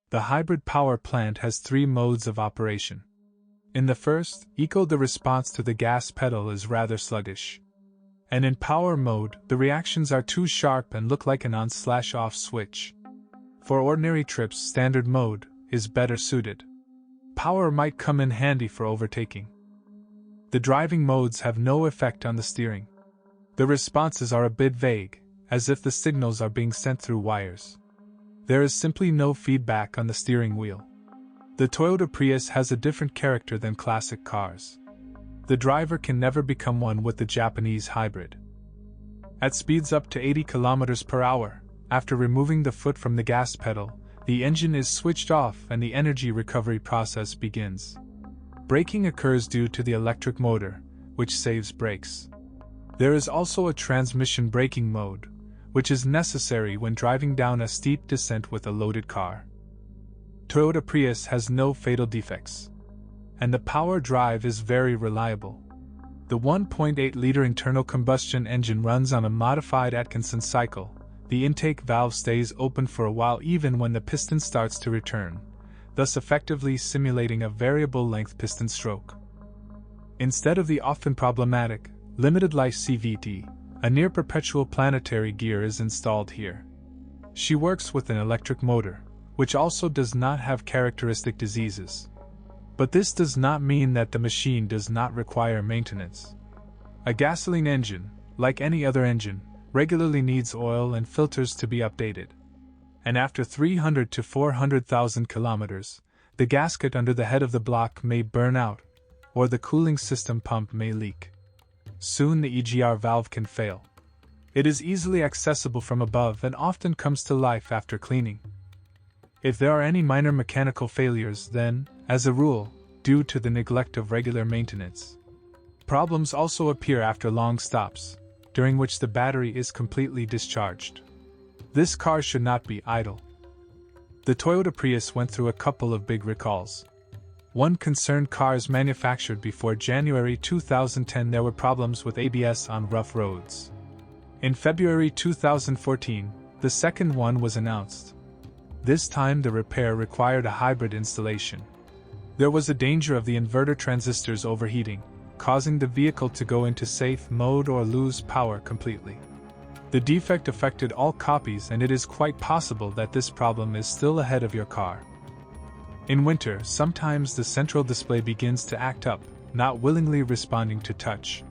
The hybrid power plant has 3 modes of operation. In the first, eco, the response to the gas pedal is rather sluggish. And in power mode, the reactions are too sharp and look like an on/off switch. For ordinary trips, standard mode is better suited. Power might come in handy for overtaking. The driving modes have no effect on the steering. The responses are a bit vague, as if the signals are being sent through wires. There is simply no feedback on the steering wheel. The Toyota Prius has a different character than classic cars. The driver can never become one with the Japanese hybrid. At speeds up to 80 km per hour, after removing the foot from the gas pedal, the engine is switched off and the energy recovery process begins. Braking occurs due to the electric motor, which saves brakes. There is also a transmission braking mode, which is necessary when driving down a steep descent with a loaded car. Toyota Prius has no fatal defects, and the power drive is very reliable. The 1.8-liter internal combustion engine runs on a modified Atkinson cycle. The intake valve stays open for a while even when the piston starts to return, thus effectively simulating a variable length piston stroke. Instead of the often problematic, limited life CVT, a near-perpetual planetary gear is installed here. She works with an electric motor, which also does not have characteristic diseases. But this does not mean that the machine does not require maintenance. A gasoline engine, like any other engine, regularly needs oil and filters to be updated. And after 300 to 400,000 kilometers, the gasket under the head of the block may burn out, or the cooling system pump may leak. Soon the EGR valve can fail. It is easily accessible from above and often comes to life after cleaning. If there are any minor mechanical failures, then, as a rule, due to the neglect of regular maintenance. Problems also appear after long stops, during which the battery is completely discharged. This car should not be idle. The Toyota Prius went through a couple of big recalls. One concerned cars manufactured before January 2010. There were problems with ABS on rough roads. In February 2014, the second one was announced. This time the repair required a hybrid installation. There was a danger of the inverter transistors overheating, causing the vehicle to go into safe mode or lose power completely. The defect affected all copies, and it is quite possible that this problem is still ahead of your car. In winter, sometimes the central display begins to act up, not willingly responding to touch.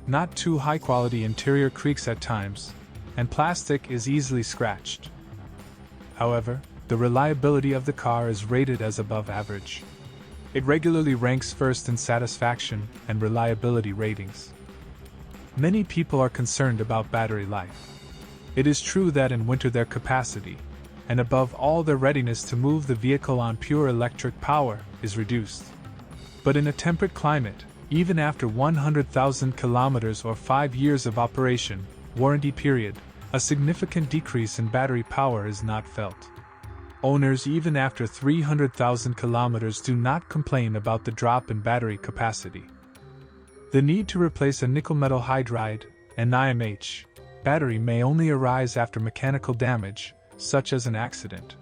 Not too high-quality interior creaks at times, and plastic is easily scratched. However, the reliability of the car is rated as above average. It regularly ranks first in satisfaction and reliability ratings. Many people are concerned about battery life. It is true that in winter their capacity, and above all their readiness to move the vehicle on pure electric power, is reduced. But in a temperate climate, even after 100,000 kilometers or 5 years of operation, warranty period, a significant decrease in battery power is not felt. Owners even after 300,000 kilometers do not complain about the drop in battery capacity. The need to replace a nickel metal hydride, NiMH, battery may only arise after mechanical damage, such as an accident.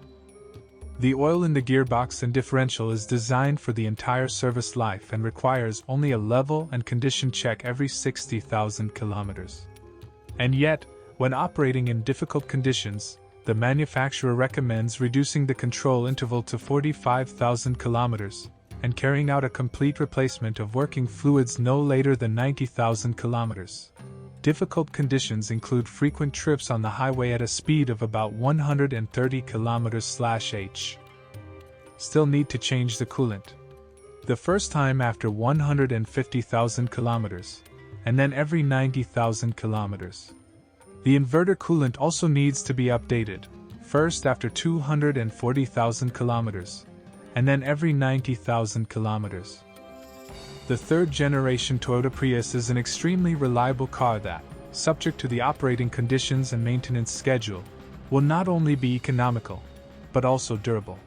The oil in the gearbox and differential is designed for the entire service life and requires only a level and condition check every 60,000 kilometers. And yet, when operating in difficult conditions, the manufacturer recommends reducing the control interval to 45,000 kilometers and carrying out a complete replacement of working fluids no later than 90,000 kilometers. Difficult conditions include frequent trips on the highway at a speed of about 130 km/h. Still need to change the coolant. The first time after 150,000 kilometers, and then every 90,000 kilometers. The inverter coolant also needs to be updated, first after 240,000 kilometers, and then every 90,000 kilometers. The third-generation Toyota Prius is an extremely reliable car that, subject to the operating conditions and maintenance schedule, will not only be economical, but also durable.